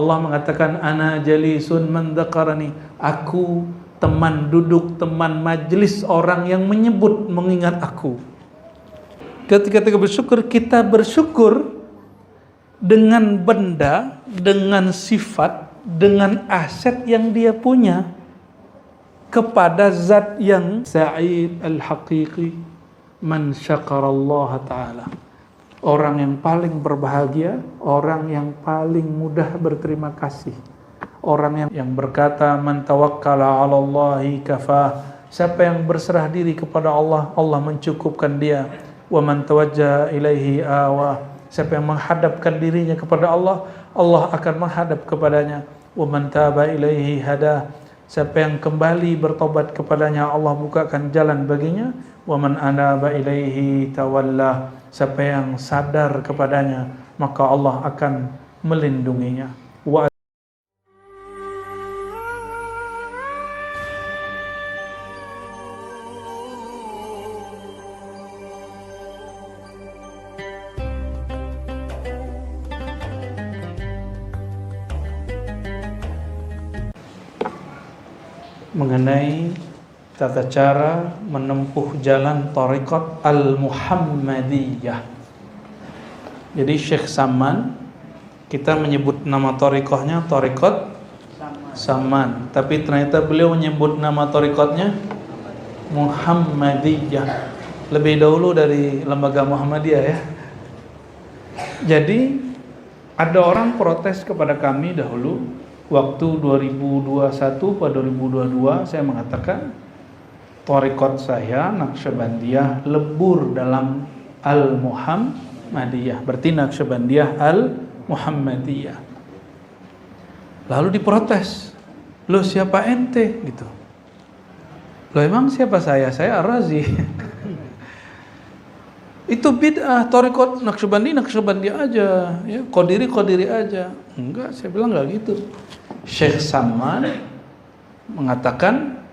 Allah mengatakan ana jalisun man dzakarani, aku teman duduk, teman majlis orang yang menyebut, mengingat aku. Ketika kita bersyukur, kita bersyukur dengan benda, dengan sifat, dengan aset yang dia punya kepada zat yang sa'id al-haqiqi, man syakarallaha ta'ala. Orang yang paling berbahagia, orang yang paling mudah berterima kasih. Orang yang berkata man tawakkala 'ala Allahi kafah. Siapa yang berserah diri kepada Allah, Allah mencukupkan dia. Wa man tawajjaha ilaihi awa. Siapa yang menghadapkan dirinya kepada Allah, Allah akan menghadap kepadanya. Wa man taba ilaihi hada. Siapa yang kembali bertobat kepadanya, Allah bukakan jalan baginya. Wa man anaba ilaihi tawalla. Siapa yang sadar kepadanya, maka Allah akan melindunginya. Mengenai tata cara menempuh jalan thariqat al-Muhammadiyah. Jadi Syekh Saman, kita menyebut nama thariqahnya thariqat Saman, tapi ternyata beliau menyebut nama thariqatnya Muhammadiyah. Lebih dahulu dari lembaga Muhammadiyah ya. Jadi ada orang protes kepada kami dahulu waktu 2021 pada 2022, saya mengatakan thariqat saya Naqsyabandiyah lebur dalam Al-Muhammadiyah, berarti Naqsyabandiyah Al-Muhammadiyah. Lalu diprotes, "Loh siapa ente?" gitu. "Loh emang siapa saya? Saya Ar-Razi." Itu bid'ah, thariqat Naqsyabandiyah aja, ya, Qadiri aja. Enggak, saya bilang enggak gitu. Syekh Saman mengatakan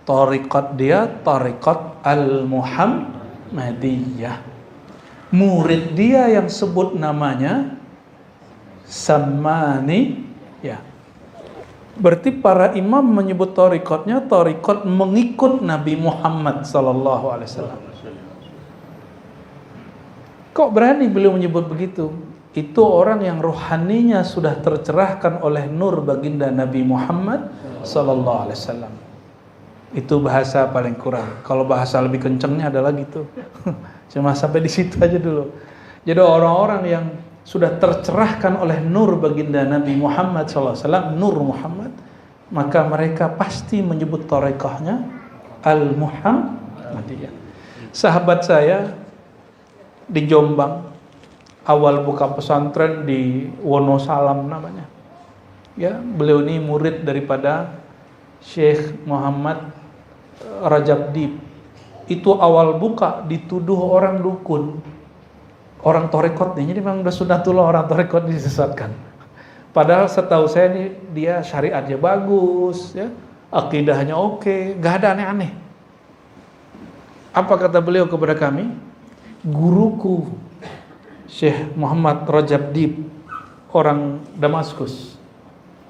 thariqat dia thariqat al-Muhammadiyah. Murid dia yang sebut namanya Samani, ya. Berarti para imam menyebut thariqatnya thariqat mengikut Nabi Muhammad sallallahu alaihi wasallam. Kok berani beliau menyebut begitu? Itu orang yang rohaninya sudah tercerahkan oleh nur baginda Nabi Muhammad sallallahu alaihi wasallam. Itu bahasa paling kurang. Kalau bahasa lebih kencengnya adalah gitu. Cuma sampai di situ aja dulu. Jadi orang-orang yang sudah tercerahkan oleh nur baginda Nabi Muhammad sallallahu alaihi wasallam, nur Muhammad, maka mereka pasti menyebut thariqahnya Al-Muhammadiyah. Sahabat saya di Jombang, awal buka pesantren di Wonosalam namanya. Ya, beliau ini murid daripada Syekh Muhammad Rajab Dib. Itu awal buka dituduh orang dukun, orang thariqat nih. Jadi memang udah sunatullah orang thariqat disesatkan. Padahal setahu saya nih dia syariatnya bagus, ya, akidahnya oke, gak ada aneh-aneh. Apa kata beliau kepada kami? Guruku Syekh Muhammad Rajab Dib, orang Damaskus,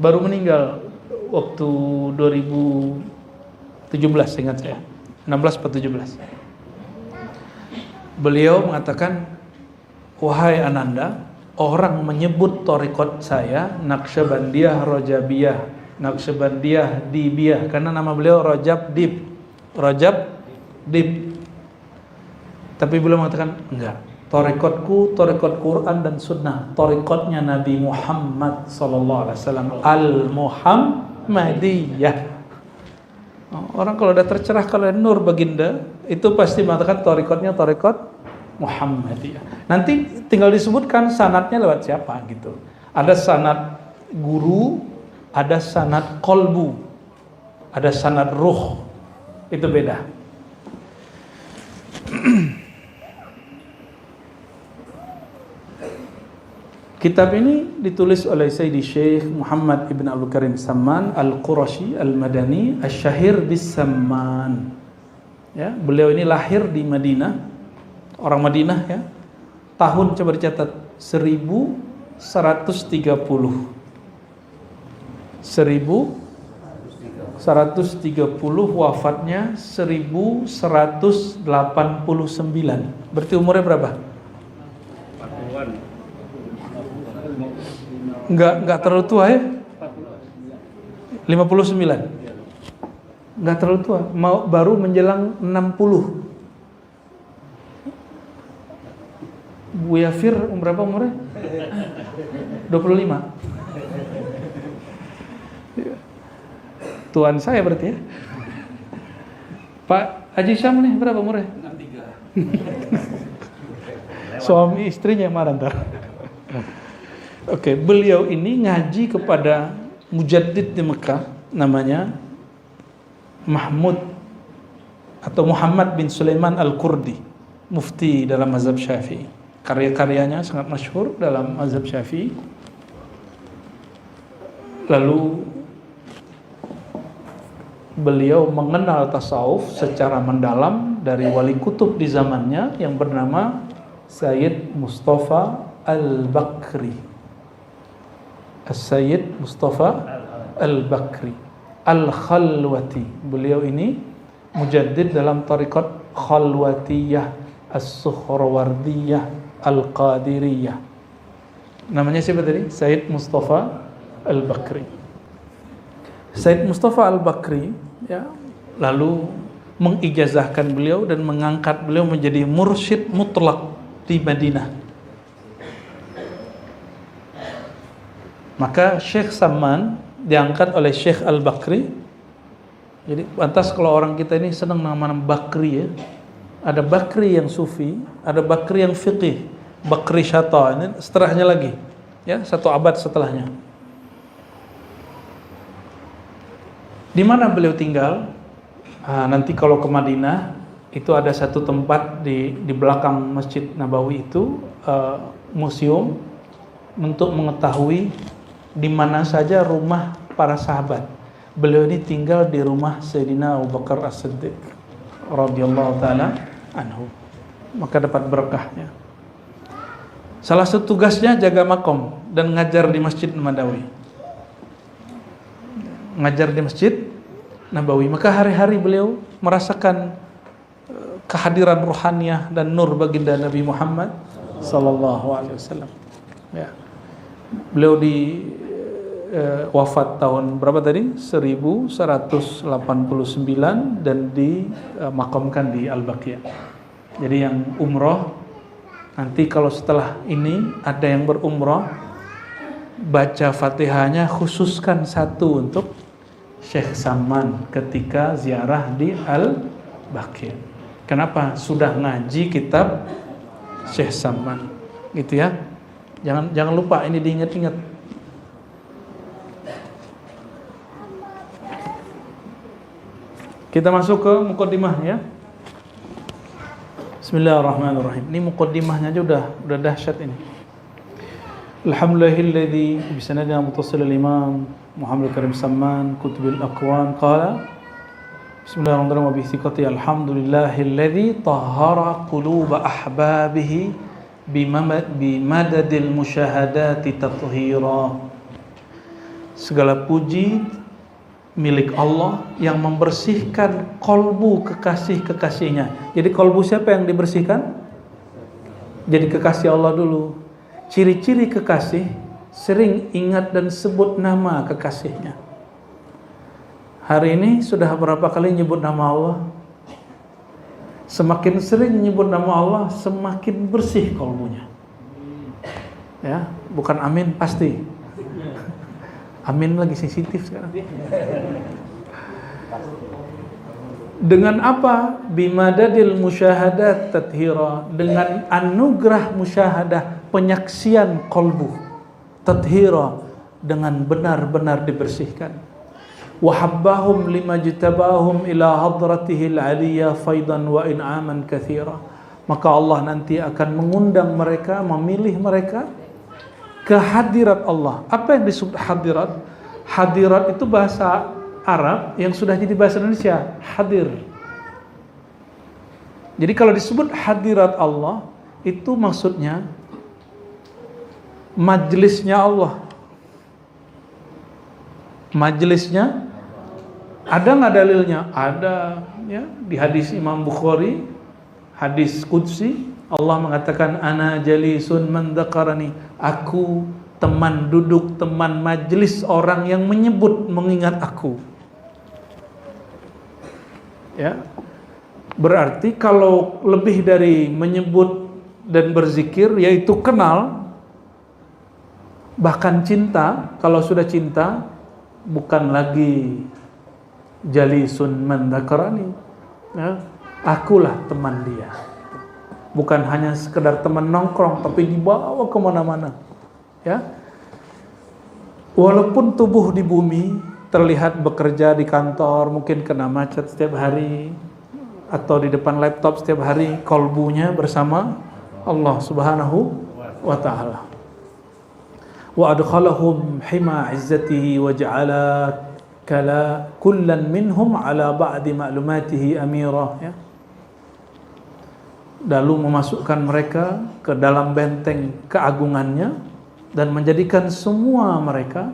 baru meninggal waktu 2017, ingat saya 16 atau 17. Beliau mengatakan, wahai Ananda, orang menyebut thariqat saya Naqsyabandiyah Rajabiyah, Naqsyabandiyah Dibiyah, karena nama beliau Rajab Dib. Tapi beliau mengatakan enggak, thariqatku thariqat Quran dan Sunnah, thariqatnya Nabi Muhammad sallallahu alaihi wasallam, Al-Muhammadiyah. Orang kalau udah tercerahkan oleh nur baginda, itu pasti mengatakan thariqatnya thariqat Muhammadiyah. Nanti tinggal disebutkan sanadnya lewat siapa gitu. Ada sanad guru, ada sanad qalbu, ada sanad ruh. Itu beda. Kitab ini ditulis oleh Sayyidi Syekh Muhammad Ibn Abdul Karim Samman Al-Qurashi Al-Madani Asy-Syahir bis Samman. Ya, beliau ini lahir di Madinah, orang Madinah ya. Tahun coba dicatat 1130. 1130, wafatnya 1189. Berarti umurnya berapa? 40-an. Enggak terlalu tua ya? 59. Enggak terlalu tua, baru menjelang 60. Buya Fir berapa umurnya? 25. Tuan saya berarti ya. Pak Haji Syam nih berapa umurnya? 63. Suami istrinya yang marah ntar. Oke, beliau ini ngaji kepada mujaddid di Mekah, namanya Mahmud atau Muhammad bin Sulaiman Al-Kurdi, mufti dalam mazhab Syafi'i. Karya-karyanya sangat masyhur dalam mazhab Syafi'i. Lalu beliau mengenal tasawuf secara mendalam dari wali kutub di zamannya yang bernama Sayyid Mustafa Al-Bakri. Sayyid Mustafa Al-Bakri Al-Khalwati. Beliau ini mujaddid dalam tariqat Khalwatiyah, As-Suhrawardiyah, Al-Qadiriyah. Namanya siapa tadi? Sayyid Mustafa Al-Bakri. Sayyid Mustafa Al-Bakri ya, lalu mengijazahkan beliau dan mengangkat beliau menjadi mursyid mutlak di Madinah. Maka Syekh Samman diangkat oleh Syekh Al-Bakri. Jadi pantas kalau orang kita ini senang nama-nama Bakri ya. Ada Bakri yang sufi, ada Bakri yang fiqih, Bakri Syata, ini setelahnya lagi ya, 1 abad setelahnya. Di mana beliau tinggal? Nanti kalau ke Madinah itu ada satu tempat di belakang Masjid Nabawi itu museum untuk mengetahui di mana saja rumah para sahabat. Beliau ini tinggal di rumah Sayyidina Abu Bakar As-Siddiq radhiyallahu taala anhu. Maka dapat berkahnya. Salah satu tugasnya jaga makom dan ngajar di Masjid Nabawi. Ngajar di Masjid Nabawi. Maka hari-hari beliau merasakan kehadiran ruhaniyah dan nur baginda Nabi Muhammad sallallahu alaihi wasallam. Ya. Beliau di wafat tahun berapa tadi? 1189 dan dimakamkan di Al-Baqiyah. Jadi yang umroh nanti kalau setelah ini ada yang berumroh, baca Fatihahnya khususkan satu untuk Syekh Samman ketika ziarah di Al-Baqiyah. Kenapa? Sudah ngaji kitab Syekh Samman, gitu ya. Jangan lupa ini diingat-ingat. Kita masuk ke muqaddimah ya. Bismillahirrahmanirrahim. Ini muqaddimahnya aja udah dahsyat ini. Alhamdulillahilladzi bisanadina muttasil al-imam Muhammad Karim Samman kutubil aqwan qala Bismillahirrahmanirrahim wa bi thiqati alhamdulillahilladzi tahhara quluba ahbabihi bimadadil musyahadati tathhira. Segala puji milik Allah yang membersihkan kolbu kekasih-kekasihnya. Jadi kolbu siapa yang dibersihkan? Jadi kekasih Allah dulu. Ciri-ciri kekasih sering ingat dan sebut nama kekasihnya. Hari ini sudah berapa kali nyebut nama Allah? Semakin sering nyebut nama Allah, semakin bersih kolbunya. Ya, bukan amin pasti. Amin lagi sensitif sekarang. Dengan apa? Bimadadil musyahadat tathira, dengan anugerah musyahadah, penyaksian kolbu, tathira, dengan benar-benar dibersihkan. Wahabbahum lima jitabahum ila hadratihil aliyah faidan wa in'aman kathira. Maka Allah nanti akan mengundang mereka, memilih mereka ke hadirat Allah. Apa yang disebut hadirat? Hadirat itu bahasa Arab yang sudah jadi bahasa Indonesia, hadir. Jadi kalau disebut hadirat Allah, itu maksudnya majlisnya Allah. Majelisnya ada nggak dalilnya? Ada, ya, di hadis Imam Bukhari, hadis qudsi, Allah mengatakan ana jalisun man dzakarani, aku teman duduk, teman majelis orang yang menyebut, mengingat aku. Ya. Berarti kalau lebih dari menyebut dan berzikir, yaitu kenal, bahkan cinta, kalau sudah cinta bukan lagi jalisun man dzakarani, ya, akulah teman dia. Bukan hanya sekedar teman nongkrong, tapi dibawa kemana-mana. Ya, walaupun tubuh di bumi terlihat bekerja di kantor, mungkin kena macet setiap hari, atau di depan laptop setiap hari, kolbunya bersama Allah Subhanahu wa ta'ala. Wa adkhalahum hima izzatihi wa ja'ala kala kullan minhum ala ba'di ma'lumatihi amira, ya. Lalu memasukkan mereka ke dalam benteng keagungannya dan menjadikan semua mereka,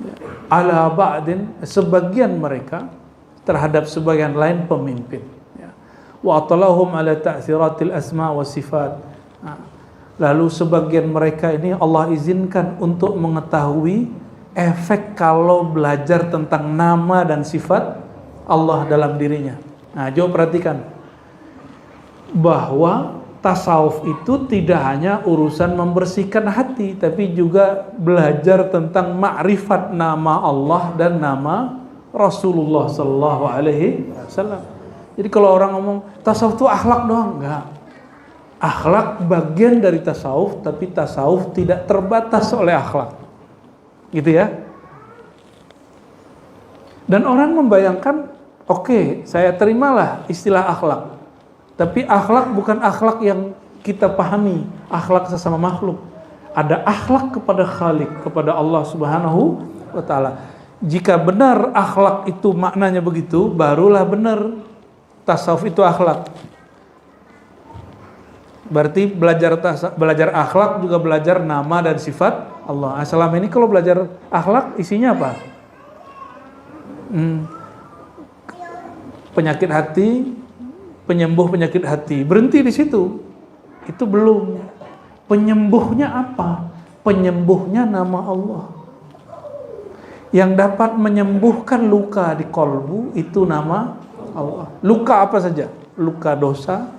ya, ala ba'din, sebagian mereka terhadap sebagian lain pemimpin, ya. Wa atalahum ala ta'thiratil asma wa sifat. Lalu sebagian mereka ini Allah izinkan untuk mengetahui efek kalau belajar tentang nama dan sifat Allah dalam dirinya. Nah, coba perhatikan bahwa tasawuf itu tidak hanya urusan membersihkan hati, tapi juga belajar tentang makrifat nama Allah dan nama Rasulullah sallallahu alaihi wasallam. Jadi kalau orang ngomong tasawuf itu akhlak doang, enggak. Akhlak bagian dari tasawuf, tapi tasawuf tidak terbatas oleh akhlak. Gitu ya. Dan orang membayangkan, oke, saya terimalah istilah akhlak. Tapi akhlak bukan akhlak yang kita pahami, akhlak sesama makhluk. Ada akhlak kepada Khalik, kepada Allah Subhanahu wa ta'ala. Jika benar akhlak itu maknanya begitu, barulah benar tasawuf itu akhlak. Berarti belajar akhlak juga belajar nama dan sifat Allah. Selama ini kalau belajar akhlak isinya apa? Penyakit hati, penyembuh penyakit hati. Berhenti di situ. Itu belum. Penyembuhnya apa? Penyembuhnya nama Allah. Yang dapat menyembuhkan luka di kolbu itu nama Allah. Luka apa saja? Luka dosa,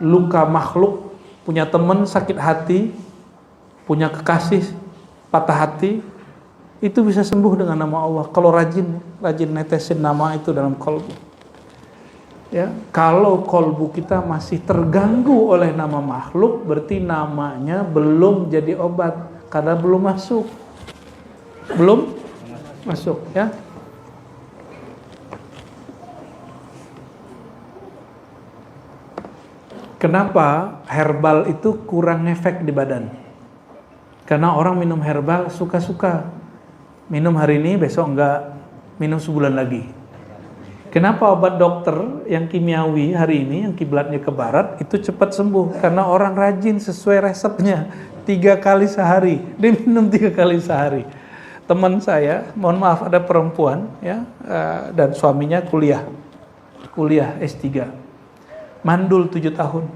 luka makhluk, punya teman sakit hati, punya kekasih patah hati, itu bisa sembuh dengan nama Allah. Kalau rajin netesin nama itu dalam kolbu. Ya, kalau kolbu kita masih terganggu oleh nama makhluk, berarti namanya belum jadi obat karena belum masuk. Belum masuk, ya. Kenapa herbal itu kurang efek di badan? Karena orang minum herbal suka-suka. Minum hari ini, besok enggak. Minum sebulan lagi. Kenapa obat dokter yang kimiawi hari ini, yang kiblatnya ke barat, itu cepat sembuh? Karena orang rajin sesuai resepnya. 3 kali sehari. Dia minum 3 kali sehari. Teman saya, mohon maaf, ada perempuan, ya, dan suaminya kuliah S3. Mandul 7 tahun.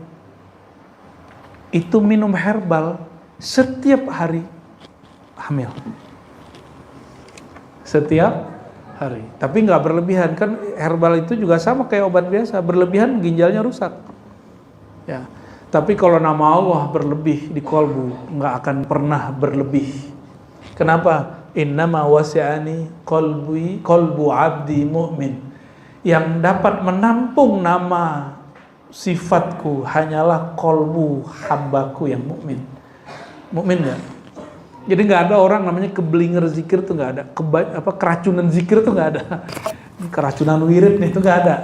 Itu minum herbal setiap hari hamil. Setiap hari. Tapi nggak berlebihan, kan herbal itu juga sama kayak obat biasa. Berlebihan ginjalnya rusak. Ya. Tapi kalau nama Allah berlebih di kolbu, nggak akan pernah berlebih. Kenapa? Innama wasi'ani qalbu abdi mu'min. Yang dapat menampung nama sifatku hanyalah kolbu hambaku yang mukmin. Mukmin enggak? Jadi nggak ada orang namanya keblinger zikir tuh nggak ada. Keracunan zikir tuh nggak ada. Keracunan wirid nih itu nggak ada.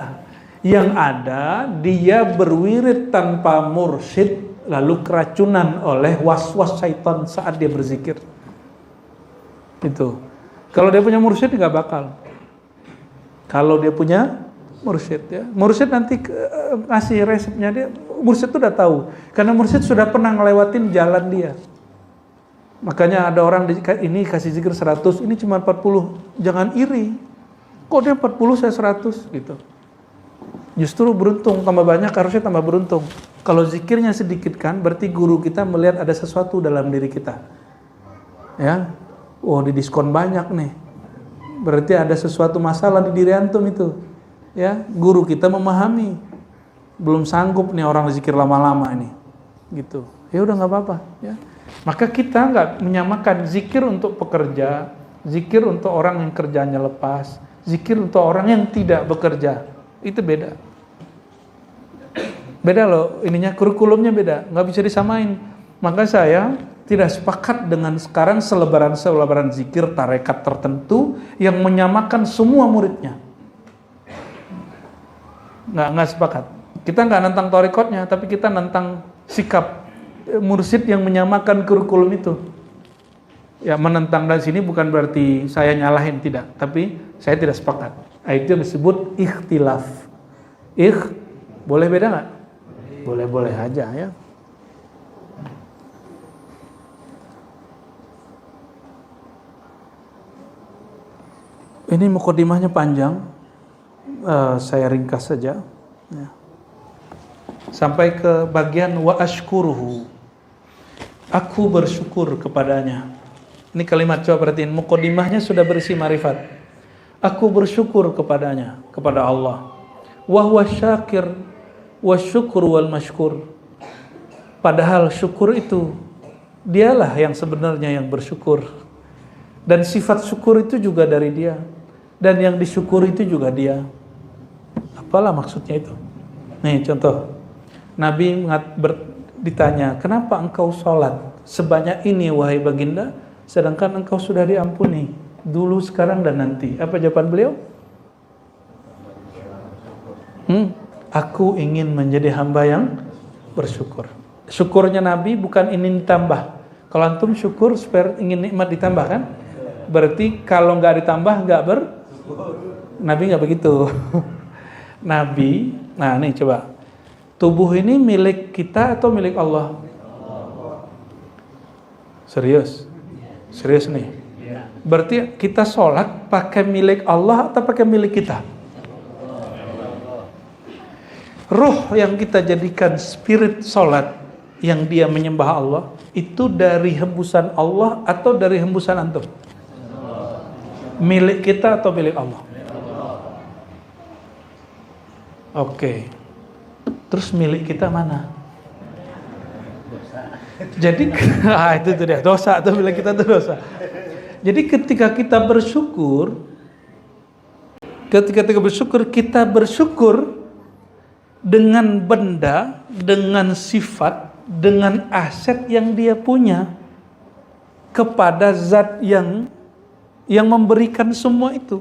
Yang ada dia berwirid tanpa mursyid, lalu keracunan oleh was-was syaitan saat dia berzikir. Itu. Kalau dia punya mursyid nggak bakal. Kalau dia punya mursyid, ya, mursyid nanti ngasih resepnya, dia mursyid tuh udah tahu karena mursyid sudah pernah ngelewatin jalan dia. Makanya ada orang ini kasih zikir 100, ini cuma 40. Jangan iri. Kok dia 40 saya 100 gitu. Justru beruntung, tambah banyak harusnya tambah beruntung. Kalau zikirnya sedikit kan, berarti guru kita melihat ada sesuatu dalam diri kita. Ya, oh di diskon banyak nih. Berarti ada sesuatu masalah di diri antum itu. Ya, guru kita memahami. Belum sanggup nih orang zikir lama-lama ini. Gitu. Ya udah nggak apa-apa. Ya. Maka kita nggak menyamakan zikir untuk pekerja, zikir untuk orang yang kerjanya lepas, zikir untuk orang yang tidak bekerja. Itu beda. Beda loh, ininya kurikulumnya beda, nggak bisa disamain. Maka saya tidak sepakat dengan sekarang selebaran zikir tarekat tertentu yang menyamakan semua muridnya. Nggak sepakat. Kita nggak nentang tarekatnya, tapi kita nentang sikap mursyid yang menyamakan kurikulum itu. Ya, menentang dari sini bukan berarti saya nyalahin, tidak, tapi saya tidak sepakat. Itu yang disebut ikhtilaf. Boleh beda nggak? Boleh-boleh aja ya. Ini mukadimahnya panjang, saya ringkas saja. Ya. Sampai ke bagian wa ashkuruhu. Aku bersyukur kepadanya. Ini kalimat, coba perhatiin, mukadimahnya sudah berisi marifat. Aku bersyukur kepadanya, kepada Allah. Wa huwa syakir wa syukur wal mashkur. Padahal syukur itu dialah yang sebenarnya yang bersyukur, dan sifat syukur itu juga dari dia, dan yang disyukuri itu juga dia. Apalah maksudnya itu? Nih contoh, Nabi ditanya, kenapa engkau sholat sebanyak ini wahai baginda, sedangkan engkau sudah diampuni dulu, sekarang dan nanti? Apa jawaban beliau? Aku ingin menjadi hamba yang bersyukur. Syukurnya Nabi bukan ingin ditambah. Kalau antum syukur supaya ingin nikmat ditambah kan? Berarti kalau nggak ditambah nggak Nabi nggak begitu. Nabi, nah nih coba, tubuh ini milik kita atau milik Allah? Serius nih. Berarti kita sholat pakai milik Allah atau pakai milik kita? Ruh yang kita jadikan spirit sholat, yang dia menyembah Allah, itu dari hembusan Allah atau dari hembusan antum? Milik kita atau milik Allah? Oke. Terus milik kita mana? Jadi itu tuh dia, dosa, atau milik kita itu dosa. Jadi ketika kita bersyukur, kita bersyukur dengan benda, dengan sifat, dengan aset yang dia punya kepada zat yang memberikan semua itu.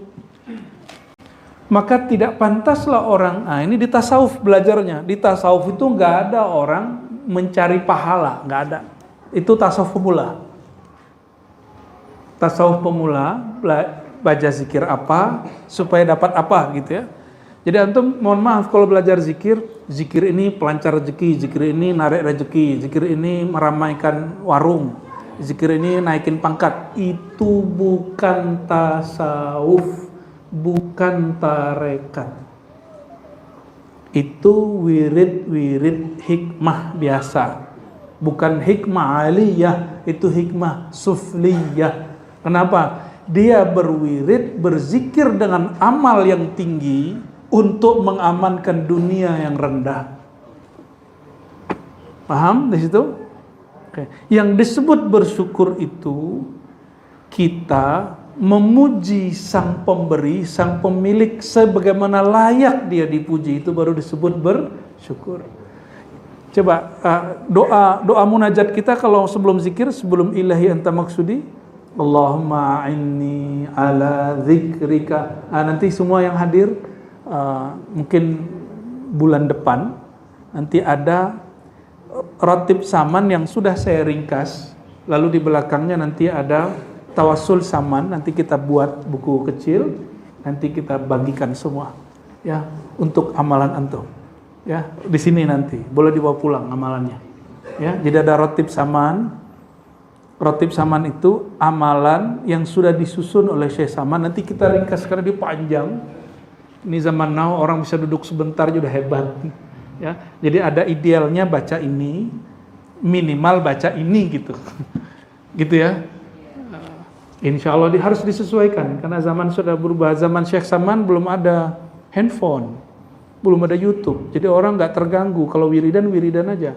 Maka tidak pantaslah orang, ini di tasawuf belajarnya. Di tasawuf itu nggak ada orang mencari pahala, nggak ada. Itu tasawuf pemula. Tasawuf pemula baca zikir apa supaya dapat apa gitu ya. Jadi antum mohon maaf kalau belajar zikir ini pelancar rezeki, zikir ini narik rezeki, zikir ini meramaikan warung, zikir ini naikin pangkat. Itu bukan tasawuf, bukan tarekat. Itu wirid hikmah biasa. Bukan hikmah aliyah, itu hikmah sufliyah. Kenapa? Dia berwirid, berzikir dengan amal yang tinggi untuk mengamankan dunia yang rendah. Paham di situ? Oke. Yang disebut bersyukur itu kita memuji sang pemberi, sang pemilik sebagaimana layak dia dipuji, itu baru disebut bersyukur. Coba doa munajat kita kalau sebelum zikir, sebelum ilahi anta maksudi, Allahumma a'inni ala dzikrika. Nanti semua yang hadir, mungkin bulan depan nanti ada ratib saman yang sudah saya ringkas, lalu di belakangnya nanti ada tawassul saman, nanti kita buat buku kecil, nanti kita bagikan semua ya untuk amalan antum ya, di sini nanti boleh dibawa pulang amalannya ya. Jadi ada ratib saman, Rotib Saman itu amalan yang sudah disusun oleh Syekh Saman. Nanti kita ringkas karena dia panjang. Ini zaman now orang bisa duduk sebentar sudah hebat. Ya, jadi ada idealnya baca ini, minimal baca ini gitu. Gitu ya. Insya Allah harus disesuaikan karena zaman sudah berubah. Zaman Syekh Saman belum ada handphone, belum ada YouTube. Jadi orang nggak terganggu kalau wiridan aja.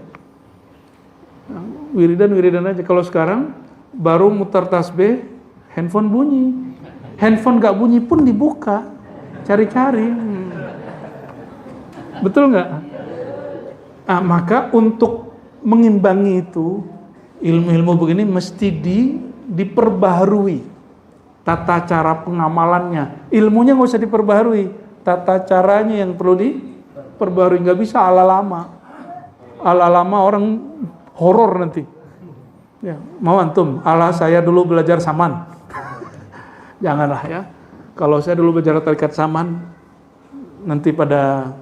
Wiridan aja. Kalau sekarang baru mutar tasbih, handphone bunyi. Handphone nggak bunyi pun dibuka, cari-cari. Betul nggak? Maka untuk mengimbangi itu ilmu-ilmu begini mesti diperbaharui tata cara pengamalannya. Ilmunya nggak usah diperbaharui, tata caranya yang perlu diperbaharui. Nggak bisa ala lama orang horor nanti. Ya, mau antum ala saya dulu belajar Saman. Janganlah ya. Kalau saya dulu belajar tarikat Saman, nanti pada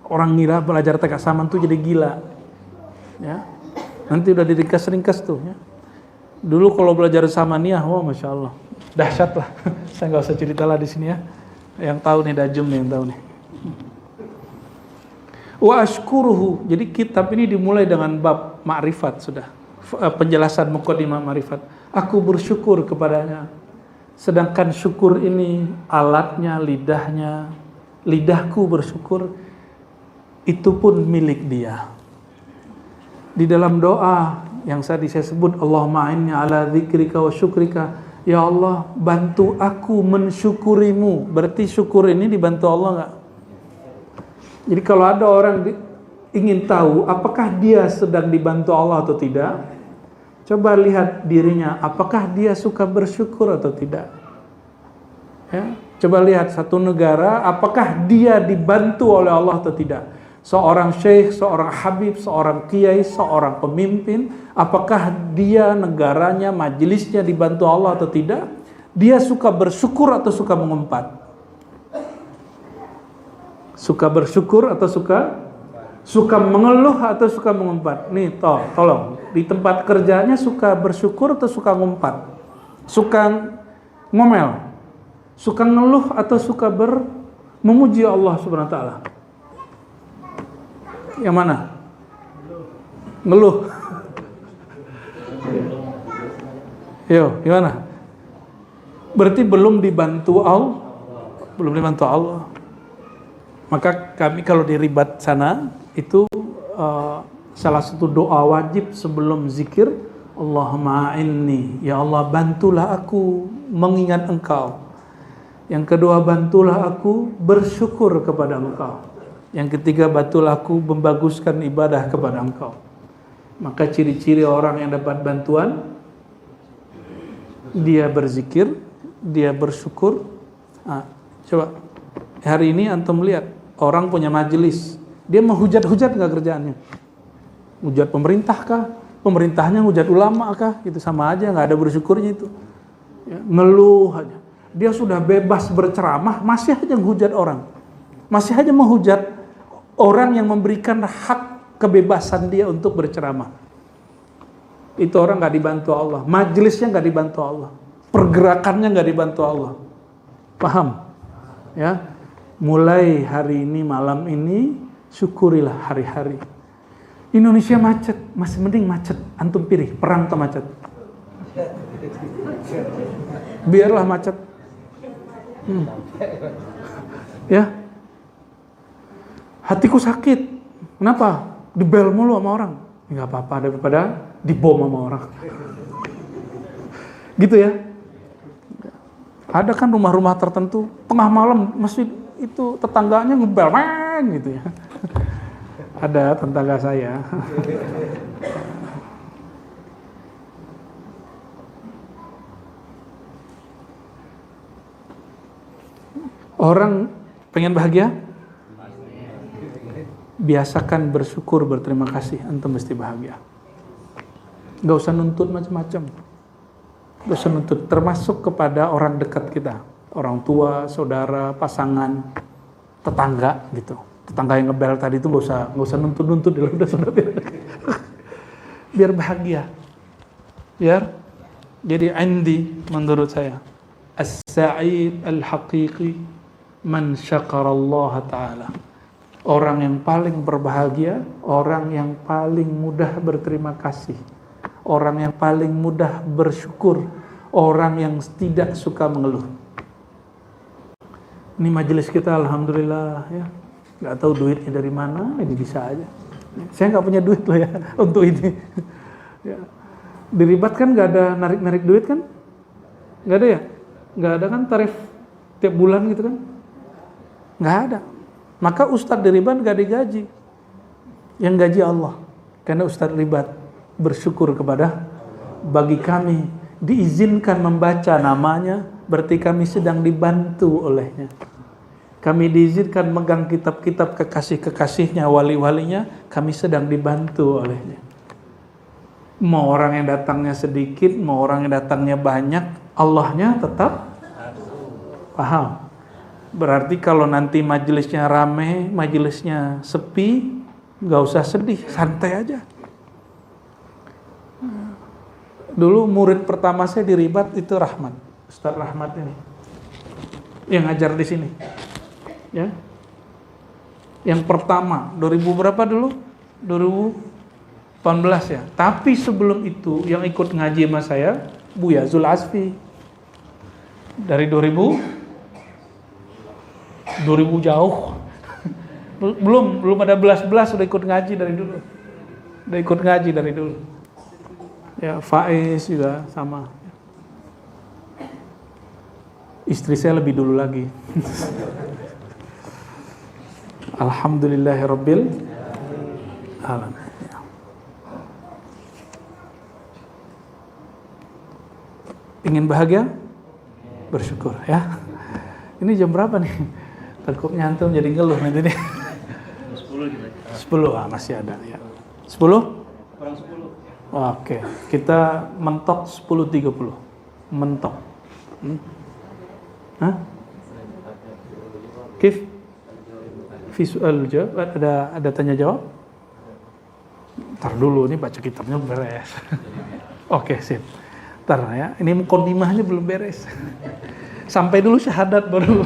orang ngira belajar tarikat Saman tuh jadi gila. Ya. Nanti udah diringkas tuh ya. Dulu kalau belajar Samaniyah, wah Masya Allah, dahsyat lah. Saya nggak usah cerita lah di sini ya. Yang tahu nih Dajum nih yang tahu nih. Wa ashkuruhu. Jadi kitab ini dimulai dengan bab ma'rifat sudah. Penjelasan muqaddimah ma'rifat. Aku bersyukur kepadanya. Sedangkan syukur ini alatnya, lidahku bersyukur, itu pun milik dia. Di dalam doa yang tadi saya sebut, Allahumma a'inni ala dzikrika wa syukrika. Ya Allah, bantu aku mensyukurimu. Berarti syukur ini dibantu Allah enggak? Jadi kalau ada orang ingin tahu apakah dia sedang dibantu Allah atau tidak, coba lihat dirinya, apakah dia suka bersyukur atau tidak. Ya, coba lihat satu negara, apakah dia dibantu oleh Allah atau tidak. Seorang syekh, seorang habib, seorang kiai, seorang pemimpin, apakah dia, negaranya, majelisnya dibantu Allah atau tidak. Dia suka bersyukur atau suka mengumpat. Suka bersyukur atau suka mengeluh atau suka mengumpat. Nih tolong, di tempat kerjanya suka bersyukur atau suka ngumpat, suka ngomel, suka ngeluh atau suka memuji Allah Subhanahu wa taala. Yang mana? Ngeluh. Yo, gimana? Berarti belum dibantu Allah. Maka kami kalau di ribat sana itu salah satu doa wajib sebelum zikir, Allahumma a'inni, ya Allah bantulah aku mengingat Engkau. Yang kedua, bantulah aku bersyukur kepada Engkau. Yang ketiga, bantulah aku membaguskan ibadah kepada Engkau. Maka ciri-ciri orang yang dapat bantuan, dia berzikir, dia bersyukur. Coba hari ini antum lihat orang punya majelis, dia menghujat-hujat nggak kerjaannya? Hujat pemerintah kah? Pemerintahnya hujat ulama kah? Itu sama aja, nggak ada bersyukurnya itu. Ya, ngeluh aja. Dia sudah bebas berceramah, masih aja menghujat orang. Masih aja menghujat orang yang memberikan hak kebebasan dia untuk berceramah. Itu orang nggak dibantu Allah. Majelisnya nggak dibantu Allah. Pergerakannya nggak dibantu Allah. Paham? Ya. Mulai hari ini, malam ini, syukurilah hari-hari. Indonesia macet, masih mending macet. Antum pilih, perang atau macet? Biarlah macet. Ya. Hatiku sakit. Kenapa? Dibel mulu sama orang. Enggak apa-apa daripada dibom sama orang. Gitu ya. Ada kan rumah-rumah tertentu tengah malam masih itu tetangganya ngebel gitu ya. Ada tetangga saya. Orang pengen bahagia? Biasakan bersyukur, berterima kasih, antum mesti bahagia. Gak usah nuntut macam-macam. Gak usah nuntut, termasuk kepada orang dekat kita. Orang tua, saudara, pasangan, tetangga gitu. Tetangga yang ngebel tadi itu gak usah nuntut-nuntut, udah sudah biar bahagia. Biar jadi indi menurut saya as-sa'id al-haqiqi man syakara Allah Ta'ala. Orang yang paling berbahagia, orang yang paling mudah berterima kasih, orang yang paling mudah bersyukur, orang yang tidak suka mengeluh. Ini majelis kita alhamdulillah ya. Gak tahu duitnya dari mana, ini bisa aja. Saya nggak punya duit loh ya untuk ini. Ya. Di Ribat kan nggak ada narik-narik duit kan? Nggak ada ya? Nggak ada kan tarif tiap bulan gitu kan? Nggak ada. Maka Ustadz di Ribat nggak digaji. Yang gaji Allah. Karena Ustadz Ribat bersyukur kepada bagi kami diizinkan membaca namanya, berarti kami sedang dibantu olehnya. Kami diizinkan megang kitab-kitab kekasih-kekasihnya, wali-walinya, kami sedang dibantu olehnya. Mau orang yang datangnya sedikit, mau orang yang datangnya banyak, Allahnya tetap paham. Berarti kalau nanti majelisnya rame, majelisnya sepi, gak usah sedih, santai aja. Dulu murid pertama saya di Ribat itu Rahmat, Ustaz Rahmat ini, yang ngajar di sini. Ya, yang pertama 2000 berapa dulu? 2018 ya. Tapi sebelum itu yang ikut ngaji sama saya Buya Zul Asfi dari 2000 jauh. belum ada belas-belas sudah ikut ngaji dari dulu. Udah ikut ngaji dari dulu. Ya, Faiz juga sama. Istri saya lebih dulu lagi. Alhamdulillahirabbil alamin. Ingin bahagia? Bersyukur ya. Ini jam berapa nih? Takut nyantum jadi ngeluh nanti nih. 10 gitu. 10 masih ada ya. 10? Kurang 10. Oke, kita mentok 10.30. Mentok. Hah? Kif? Visual jawab, ada tanya jawab? Ntar dulu, ini baca kitabnya beres. Oke, sip. Ntar ya, ini muqaddimahnya belum beres. Sampai dulu syahadat baru.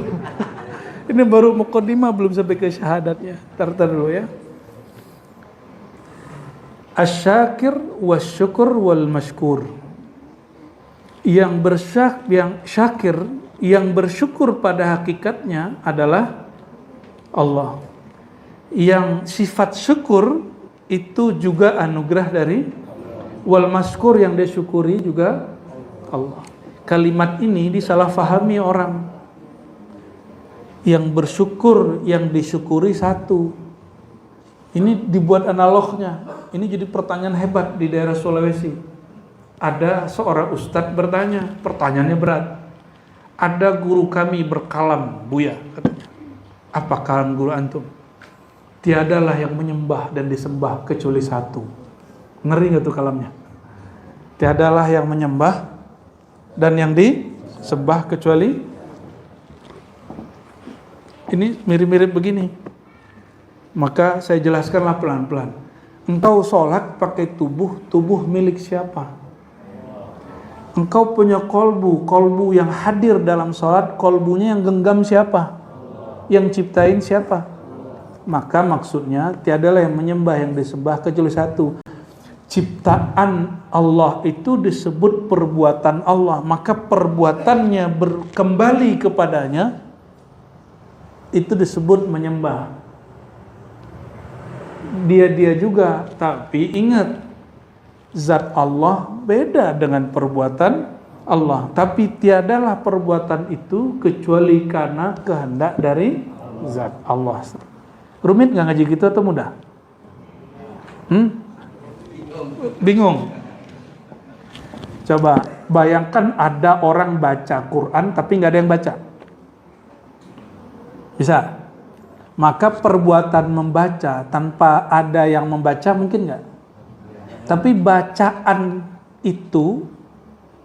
Ini baru muqaddimah, belum sampai ke syahadatnya. Ntar dulu ya. Asyakir wasyukur wal mashkur. Yang syakir, yang bersyukur pada hakikatnya adalah Allah. Yang sifat syukur itu juga anugerah dari wal maskur, yang dia syukuri juga Allah. Kalimat ini disalahfahami orang. Yang bersyukur, yang disyukuri satu. Ini dibuat analognya. Ini jadi pertanyaan hebat di daerah Sulawesi. Ada seorang ustadz bertanya, pertanyaannya berat. Ada guru kami berkalam, Buya, katanya. Apa kalam guru antum? Tiadalah yang menyembah dan disembah kecuali satu. Ngeri gak tuh kalamnya? Tiadalah yang menyembah dan yang disembah kecuali. Ini mirip-mirip begini. Maka saya jelaskanlah pelan-pelan. Engkau sholat pakai tubuh milik siapa? Engkau punya kolbu yang hadir dalam sholat, kolbunya yang genggam siapa? Yang ciptain siapa? Maka maksudnya tiadalah yang menyembah, yang disembah kecuali satu. Ciptaan Allah itu disebut perbuatan Allah, maka perbuatannya kembali kepadanya itu disebut menyembah. Dia juga, tapi ingat, zat Allah beda dengan perbuatan Allah, tapi tiadalah perbuatan itu kecuali karena kehendak dari zat Allah. Rumit nggak ngaji gitu atau mudah? Bingung? Coba bayangkan ada orang baca Quran tapi nggak ada yang baca. Bisa? Maka perbuatan membaca tanpa ada yang membaca mungkin nggak? Tapi bacaan itu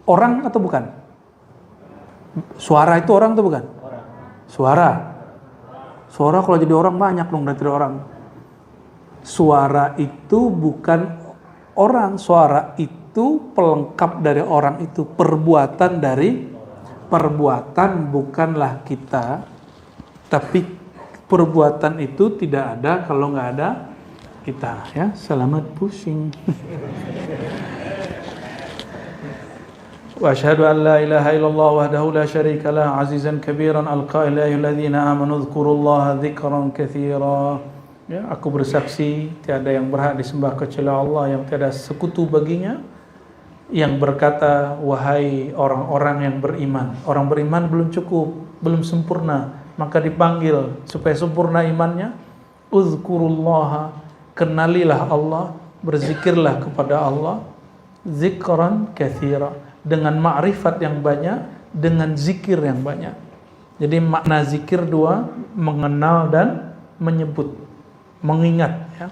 orang atau bukan? Suara itu orang atau bukan? Suara. Suara kalau jadi orang banyak dong dari orang. Suara itu bukan orang. Suara itu itu pelengkap dari orang itu, perbuatan bukanlah kita, tapi perbuatan itu tidak ada kalau nggak ada kita, ya. Selamat pusing. Wa asyhadu an la ilaha illallah wahdahu la syarika lah azizan kabiran al-qail ya ayyuhalladzina amanu dzkurullaha dzikran katsira. Ya, aku bersaksi tiada yang berhak disembah kecuali Allah yang tiada sekutu baginya, yang berkata, wahai orang-orang yang beriman. Orang beriman belum cukup, belum sempurna, maka dipanggil supaya sempurna imannya. Uzkurullaha, kenalilah Allah, berzikirlah kepada Allah, zikran katsira, dengan ma'rifat yang banyak, dengan zikir yang banyak. Jadi makna zikir dua, mengenal dan menyebut, mengingat, ya.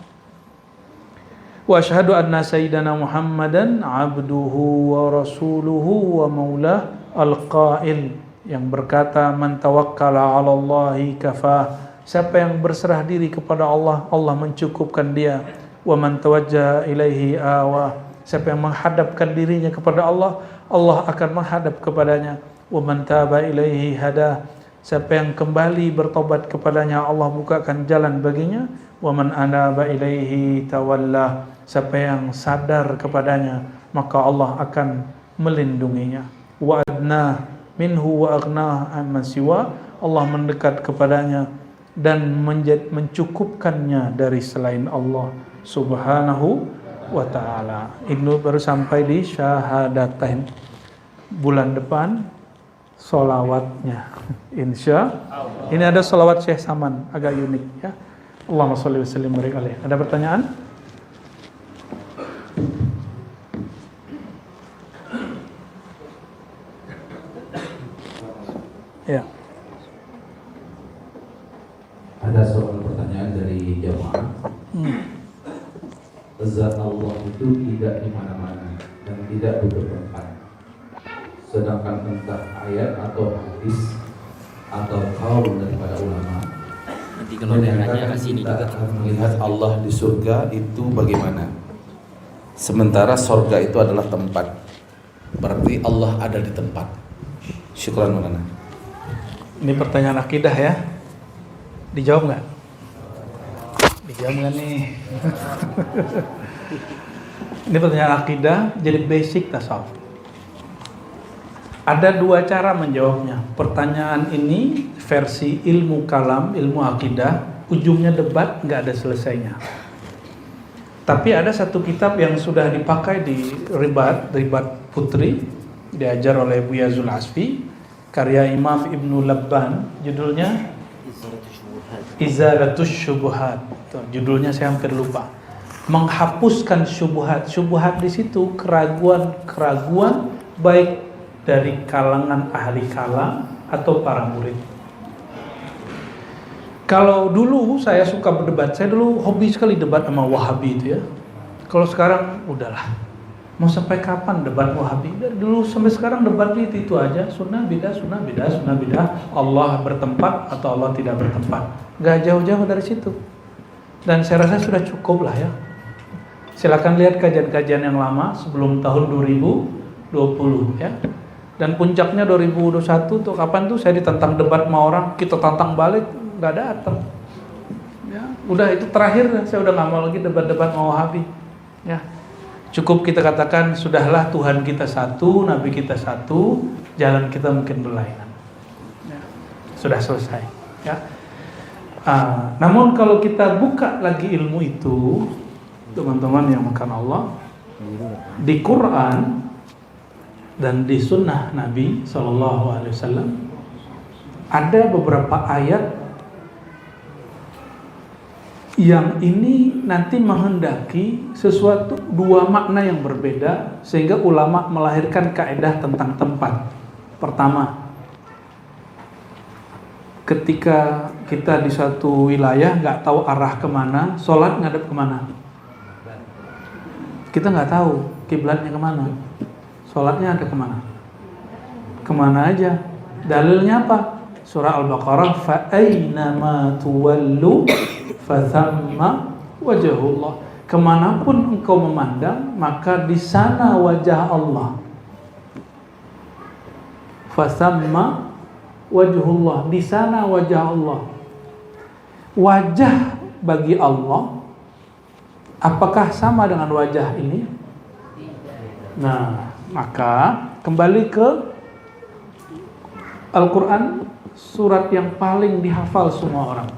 Wa asyhadu anna sayyidana Muhammadan abduhu wa rasuluhu wa maulah al-qail, yang berkata, man tawakkala 'ala Allahi kafah, siapa yang berserah diri kepada Allah, Allah mencukupkan dia. Wa man tawajjaha ilaihi awah, siapa yang menghadapkan dirinya kepada Allah, Allah akan menghadap kepadanya. Wa man taba ilaihi hadah, siapa yang kembali bertobat kepadanya, Allah bukakan jalan baginya. Wa man anaba ilaihi tawalla, siapa yang sadar kepadanya, maka Allah akan melindunginya. Wa adna minhu wa aghnah amman siwa, Allah mendekat kepadanya dan mencukupkannya dari selain Allah subhanahu wa ta'ala. Ini baru sampai di syahadatain. Bulan depan solawatnya, insya. Ini ada solawat Syekh Saman, agak unik, ya. Allahumma sholli wa sallim barik alaih. Ada pertanyaan? Ya. Ada soal pertanyaan dari jamaah. Zat Allah itu tidak di mana-mana dan tidak duduk tempat. Sedangkan entah ayat atau hadis atau kaul daripada ulama Nanti kalau daerahnya ke sini juga melihat Allah di surga itu bagaimana? Sementara surga itu adalah tempat. Berarti Allah ada di tempat. Syukran Maulana. Ini pertanyaan akidah, ya. Dijawab nggak? Dijawab nggak nih? Ini pertanyaan akidah, jadi basic tasawuf. Ada dua cara menjawabnya. Pertanyaan ini versi ilmu kalam, ilmu akidah, ujungnya debat, nggak ada selesainya. Tapi ada satu kitab yang sudah dipakai di Ribat Putri, diajar oleh Buya Zul Asfi, karya Imam Ibnu Labban, judulnya Izalatus Syubuhat. Judulnya saya hampir lupa. Menghapuskan syubhat. Syubhat di situ keraguan baik dari kalangan ahli kalam atau para murid. Kalau dulu saya suka berdebat, saya dulu hobi sekali debat sama Wahabi itu, ya. Kalau sekarang udahlah, mau sampai kapan debat Wahabi? Dari dulu sampai sekarang debat itu aja, sunnah bidah, sunnah bidah, sunnah bidah, Allah bertempat atau Allah tidak bertempat, gak jauh-jauh dari situ. Dan saya rasa sudah cukup lah, ya. Silakan lihat kajian-kajian yang lama sebelum tahun 2020, ya. Dan puncaknya 2021 tuh kapan tuh saya ditantang debat sama orang, kita tantang balik, nggak datang. Ya, udah itu terakhir, saya udah nggak mau lagi debat-debat sama Wahabi. Ya, cukup kita katakan sudahlah, Tuhan kita satu, Nabi kita satu, jalan kita mungkin berlainan. Ya, sudah selesai. Ya. Namun kalau kita buka lagi ilmu itu, teman-teman yang makan Allah, di Quran dan di sunnah Nabi SAW ada beberapa ayat yang ini nanti menghendaki sesuatu dua makna yang berbeda, sehingga ulama melahirkan kaidah tentang tempat. Pertama, ketika kita di suatu wilayah nggak tahu arah kemana, sholat ngadep kemana? Kita nggak tahu kiblatnya kemana, sholatnya ada kemana? Kemana aja? Dalilnya apa? Surah Al-Baqarah, fa aynama tuwallu fathamma wajhullah. Kemanapun engkau memandang, maka di sana wajah Allah. Fasamma wajhullah, di sana wajah Allah. Wajah bagi Allah apakah sama dengan wajah ini? Nah, maka kembali ke Al-Quran, surat yang paling dihafal semua orang.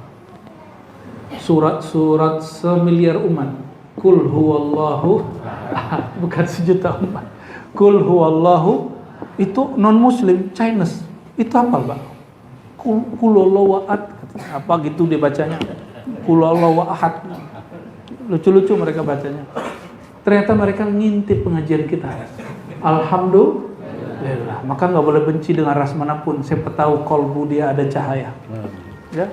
Surat semiliar umat. Kul huwallahu ahad, bukan sejuta umat. Kul huwallahu itu non muslim Chinese. Itu apa, Pak? Kul huwallahu ahad. Apa gitu dia bacanya? Kul huwallahu ahad. Lucu-lucu mereka bacanya. Ternyata mereka ngintip pengajian kita. Alhamdulillah. Maka nggak boleh benci dengan ras manapun. Siapa tahu kolbu dia ada cahaya. Ya.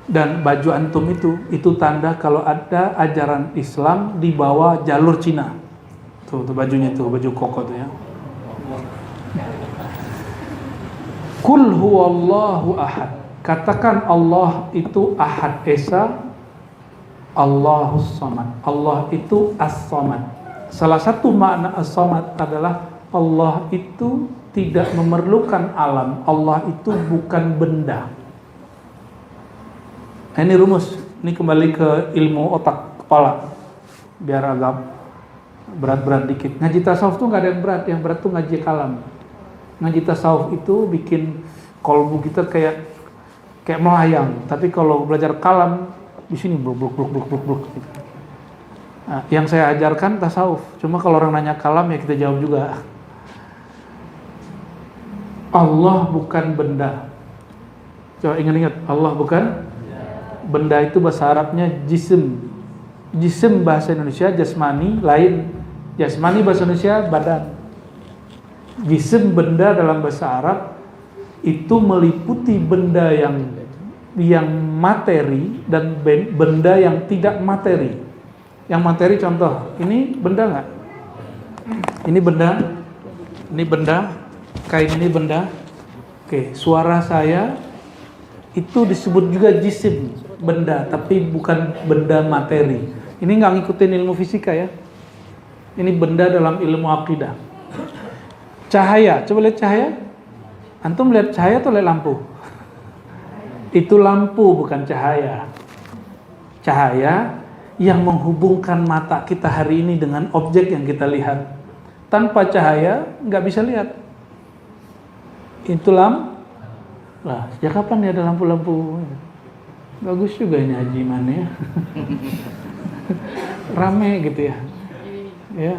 Dan baju antum itu tanda kalau ada ajaran Islam di bawah jalur Cina. Tuh bajunya tuh, baju koko tuh ya. Kul huwallahu ahad. Katakan Allah itu ahad esa, Allahus samad. Allah itu as-samad. Salah satu makna as-samad adalah Allah itu tidak memerlukan alam. Allah itu bukan benda. Nah, ini rumus. Ini kembali ke ilmu otak kepala. Biar agak berat-berat dikit. Ngaji tasawuf tuh nggak ada yang berat. Yang berat tuh ngaji kalam. Ngaji tasawuf itu bikin kolbu kita kayak melayang. Tapi kalau belajar kalam di sini bluk. Nah, yang saya ajarkan tasawuf. Cuma kalau orang nanya kalam ya kita jawab juga. Allah bukan benda. Coba ingat-ingat, Allah bukan benda. Itu bahasa Arabnya jisim. Jisim bahasa Indonesia jasmani, lain. Jasmani bahasa Indonesia badan. Jisim benda dalam bahasa Arab itu meliputi benda yang materi dan benda yang tidak materi. Yang materi contoh, ini benda nggak? Ini benda, kain ini benda. Oke, suara saya itu disebut juga jisim, benda, tapi bukan benda materi. Ini nggak ngikutin ilmu fisika ya. Ini benda dalam ilmu akidah. Cahaya, coba lihat cahaya. Antum lihat cahaya atau lihat lampu? Itu lampu, bukan cahaya. Cahaya yang menghubungkan mata kita hari ini dengan objek yang kita lihat. Tanpa cahaya nggak bisa lihat. Itu lampu. Lah, sejak kapan ya ada lampu-lampu? Bagus juga ini haji mana ya. Rame gitu ya. Ya.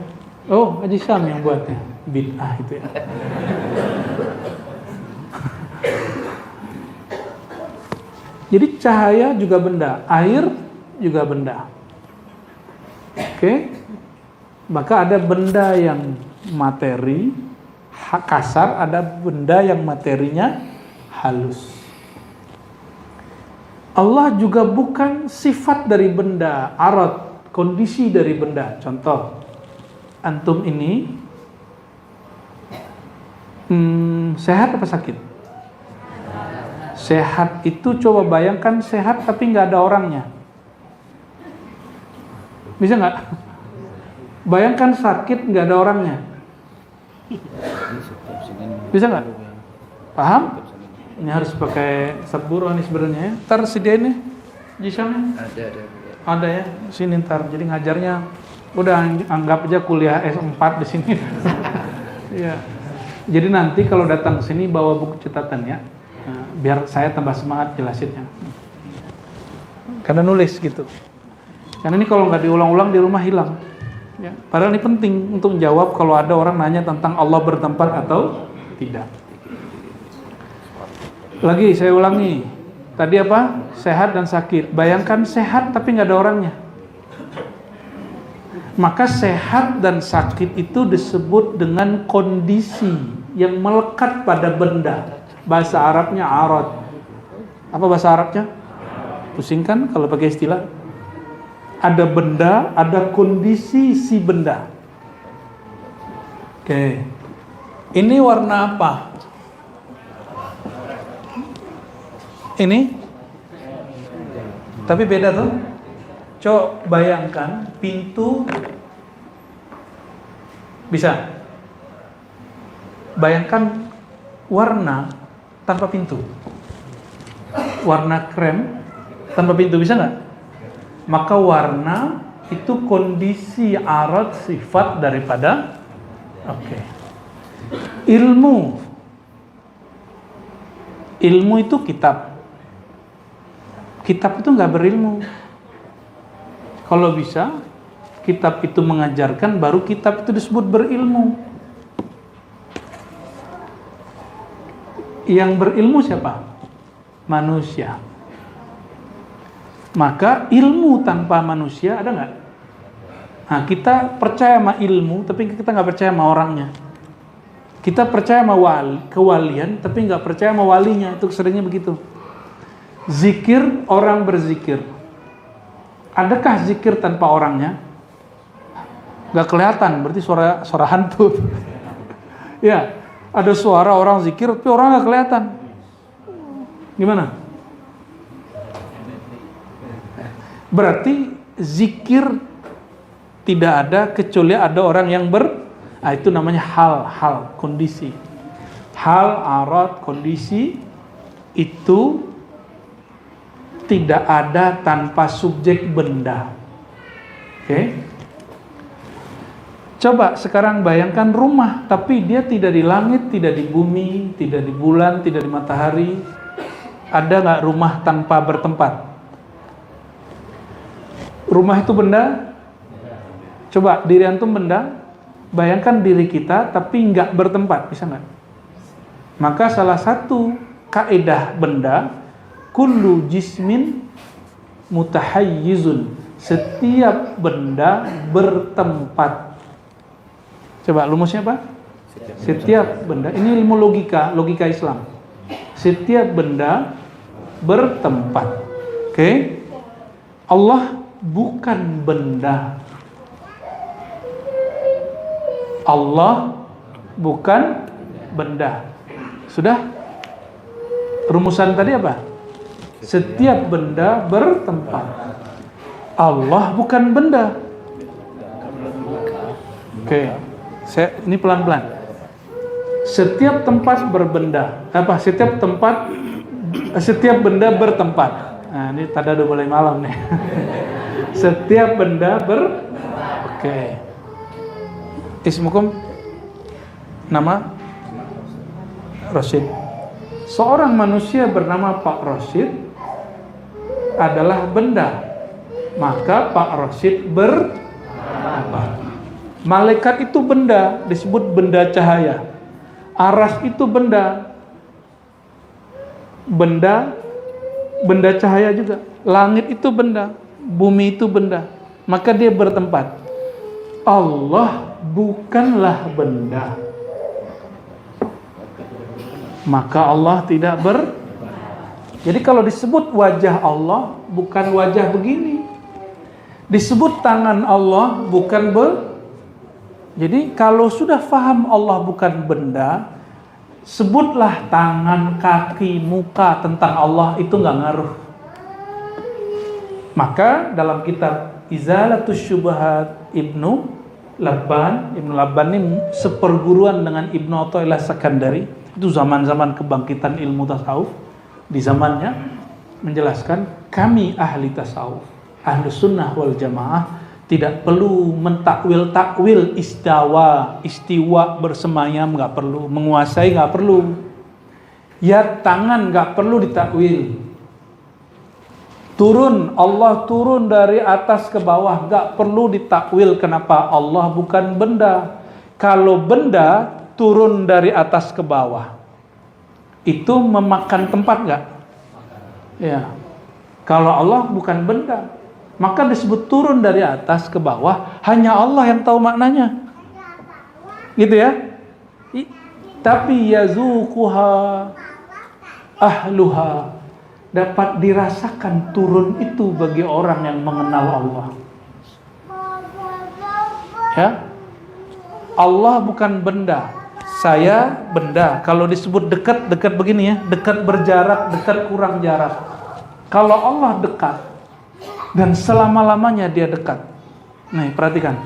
Oh, Haji Sam yang buatnya. Bid'ah itu ya. Jadi cahaya juga benda, air juga benda. Oke. Maka ada benda yang materi kasar, ada benda yang materinya halus. Allah juga bukan sifat dari benda, arad, kondisi dari benda. Contoh, antum ini sehat apa sakit? Sehat itu coba bayangkan sehat tapi nggak ada orangnya. Bisa nggak? Bayangkan sakit nggak ada orangnya. Bisa nggak? Paham? Ini harus pakai saburo nih sebenarnya ya. Ntar sediain nih jisamnya. Ada ya. Sini ntar. Jadi ngajarnya udah anggap aja kuliah S4 di sini. Iya. Jadi nanti kalau datang ke sini bawa buku catatan ya. Nah, biar saya tambah semangat jelasinnya. Karena nulis gitu. Karena ini kalau nggak diulang-ulang di rumah hilang. Ya. Padahal ini penting untuk jawab kalau ada orang nanya tentang Allah bertempat atau tidak. Lagi saya ulangi. Tadi apa? Sehat dan sakit. Bayangkan sehat tapi nggak ada orangnya. Maka sehat dan sakit itu disebut dengan kondisi yang melekat pada benda. Bahasa Arabnya arad. Apa bahasa Arabnya? Pusingkan kalau pakai istilah. Ada benda, ada kondisi si benda. Oke. Ini warna apa? Ini? Tapi beda tuh. Coba bayangkan pintu, bisa? Bayangkan warna tanpa pintu. Warna krem tanpa pintu, bisa nggak? Maka warna itu kondisi arat sifat daripada ilmu. Ilmu itu kitab. Kitab itu nggak berilmu. Kalau bisa, kitab itu mengajarkan, baru kitab itu disebut berilmu. Yang berilmu siapa? Manusia. Maka ilmu tanpa manusia ada nggak? Nah, kita percaya sama ilmu, tapi kita nggak percaya sama orangnya. Kita percaya sama kewalian, tapi nggak percaya sama walinya. Itu seringnya begitu. Zikir, orang berzikir. Adakah zikir tanpa orangnya? Nggak kelihatan, berarti suara hantu. Ya, ada suara orang zikir, tapi orang nggak kelihatan. Gimana? Berarti zikir tidak ada kecuali ada orang yang itu namanya hal, kondisi. Hal, arat, kondisi itu tidak ada tanpa subjek benda. Oke? Coba sekarang bayangkan rumah, tapi dia tidak di langit, tidak di bumi, tidak di bulan, tidak di matahari. Ada nggak rumah tanpa bertempat? Rumah itu benda? Coba diri antum benda, bayangkan diri kita tapi nggak bertempat, bisa nggak? Maka salah satu kaidah benda, kullu jismin mutahayyizun, setiap benda bertempat. Coba rumusnya apa? Setiap benda, ini ilmu logika Islam. Setiap benda bertempat. Oke? Allah bukan benda. Allah bukan benda. Sudah? Rumusan tadi apa? Setiap benda bertempat. Allah bukan benda. Oke. Ini pelan-pelan. Setiap tempat berbenda. Setiap benda bertempat. Nah, ini tanda udah mulai malam nih. Setiap benda Oke. Ismukum? Nama? Rashid. Seorang manusia bernama Pak Rashid adalah benda. Maka Pak Rashid bertempat. Malaikat itu benda, disebut benda cahaya. Aras itu benda. Benda cahaya juga. Langit itu benda, bumi itu benda. Maka dia bertempat. Allah bukanlah benda. Maka Allah tidak Jadi kalau disebut wajah Allah, bukan wajah begini. Disebut tangan Allah, bukan Jadi kalau sudah faham Allah bukan benda, sebutlah tangan, kaki, muka tentang Allah, itu nggak ngaruh. Maka dalam kitab Izalatus Syubhat Ibnu Labban ini seperguruan dengan Ibnu Athaillah Sakandari. Itu zaman-zaman kebangkitan ilmu tasawuf. Di zamannya menjelaskan, kami ahli tasawuf, ahli sunnah wal jamaah, tidak perlu mentakwil istiwa bersemayam, nggak perlu, menguasai nggak perlu, ya tangan nggak perlu ditakwil, Allah turun dari atas ke bawah, nggak perlu ditakwil. Kenapa? Allah bukan benda. Kalau benda turun dari atas ke bawah, itu memakan tempat nggak? Ya. Kalau Allah bukan benda, maka disebut turun dari atas ke bawah, hanya Allah yang tahu maknanya. Gitu ya. Tapi yazuquha ahluha, dapat dirasakan turun itu bagi orang yang mengenal Allah. Ya. Allah bukan benda. Saya benda. Kalau disebut dekat, dekat begini ya, dekat berjarak, dekat kurang jarak. Kalau Allah dekat, dan selama-lamanya dia dekat. Nih, perhatikan.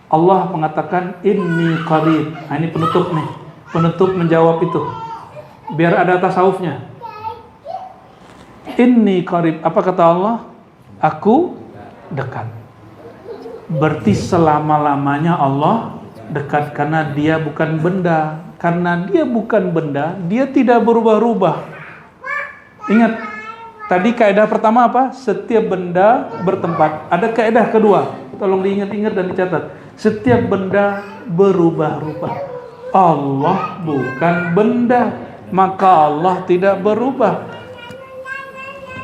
Allah mengatakan inni qarib. Nah, ini penutup nih. Penutup menjawab itu. Biar ada tasawufnya. Inni qarib. Apa kata Allah? Aku dekat. Berarti selama-lamanya Allah dekat, karena dia bukan benda. Karena dia bukan benda, dia tidak berubah-ubah. Ingat, tadi kaidah pertama apa? Setiap benda bertempat. Ada kaidah kedua, tolong diingat-ingat dan dicatat. Setiap benda berubah-ubah. Allah bukan benda, maka Allah tidak berubah.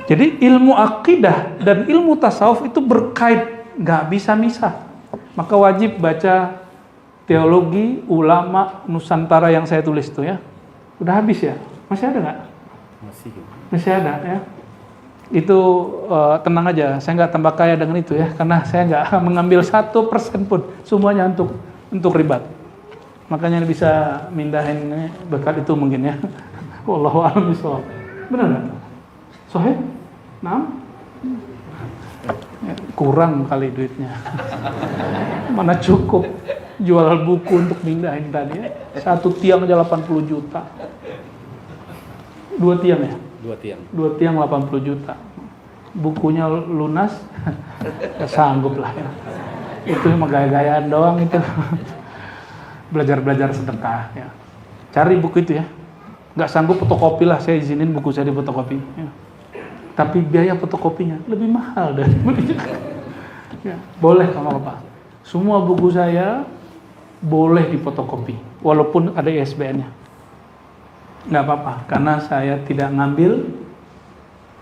Jadi ilmu akidah dan ilmu tasawuf itu berkait, nggak bisa misah. Maka wajib baca teologi ulama Nusantara yang saya tulis itu ya. Udah habis ya? Masih ada nggak? Masih ada ya. Itu tenang aja, saya nggak tambah kaya dengan itu ya, karena saya nggak mengambil 1% pun, semuanya untuk ribat. Makanya bisa mindahin berkat itu mungkin ya. Wallahu a'lam bishawab. Benar nggak? Sahih? Nah, kurang kali duitnya. Mana cukup jual buku untuk mindahin tadi ya. 1 tiang aja 80 juta. 2 tiang ya? 2 tiang 80 juta. Bukunya lunas, ya sanggup lah ya. Itu mah gaya-gayaan doang itu. Belajar-belajar sedekah ya. Cari buku itu ya. Nggak sanggup fotokopi lah, saya izinin buku saya difotokopi ya. Tapi biaya fotokopinya lebih mahal dari ya, boleh sama Bapak. Semua buku saya boleh difotokopi, walaupun ada ISBN-nya. Nggak apa-apa, karena saya tidak ngambil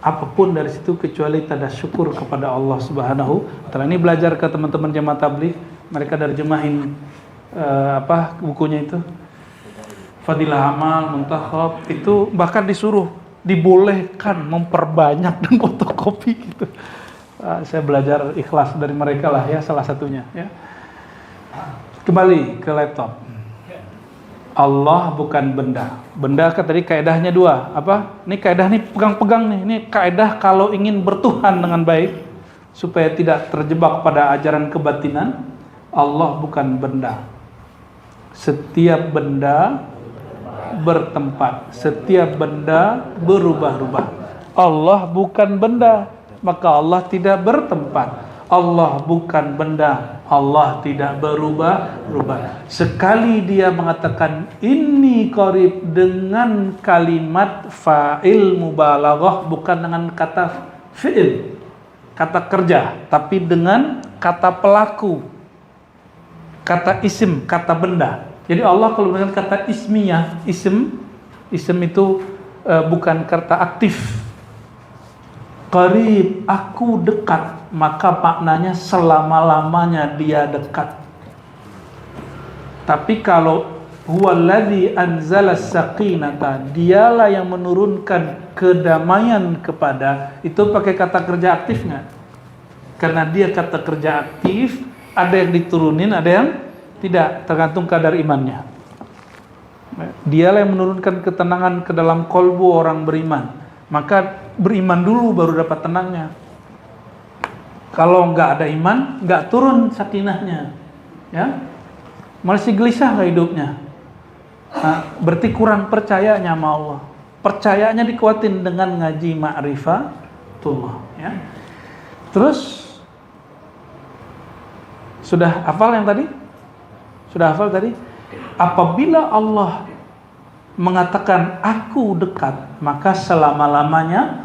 apapun dari situ kecuali tanda syukur kepada Allah Subhanahu wa Ta'ala. Ini belajar ke teman-teman jemaah tabligh, mereka terjemahin bukunya itu. Fadilah Amal, Muntakhab, itu bahkan dibolehkan memperbanyak dan fotokopi gitu. Saya belajar ikhlas dari mereka lah ya, salah satunya ya. Kembali ke laptop. Allah bukan benda. Benda kan tadi kaidahnya 2. Apa? Ini kaidah nih pegang-pegang nih. Ini kaidah kalau ingin bertuhan dengan baik supaya tidak terjebak pada ajaran kebatinan. Allah bukan benda. Setiap benda bertempat, setiap benda berubah-ubah. Allah bukan benda, maka Allah tidak bertempat. Allah bukan benda, Allah tidak berubah-ubah. Sekali dia mengatakan inni qarib dengan kalimat fa'il mubalaghah, bukan dengan kata fi'il, kata kerja, tapi dengan kata pelaku, kata isim, kata benda. Jadi Allah kalau dengan kata ismiyah, isim itu bukan kata aktif. Qarib, aku dekat, maka maknanya selama-lamanya dia dekat. Tapi kalau huwallazi anzala sakinata, dialah yang menurunkan kedamaian kepada, itu pakai kata kerja aktif nggak? Karena dia kata kerja aktif, ada yang diturunin, ada yang tidak, tergantung kadar imannya. Dialah yang menurunkan ketenangan ke dalam kolbu orang beriman. Maka beriman dulu baru dapat tenangnya. Kalau nggak ada iman, nggak turun sakinahnya, ya masih gelisah hidupnya. Nah, berarti kurang percayanya sama Allah. Percayanya dikuatin dengan ngaji ma'rifatullah, ya. Terus sudah hafal yang tadi? Sudah hafal tadi? Apabila Allah mengatakan aku dekat, maka selama-lamanya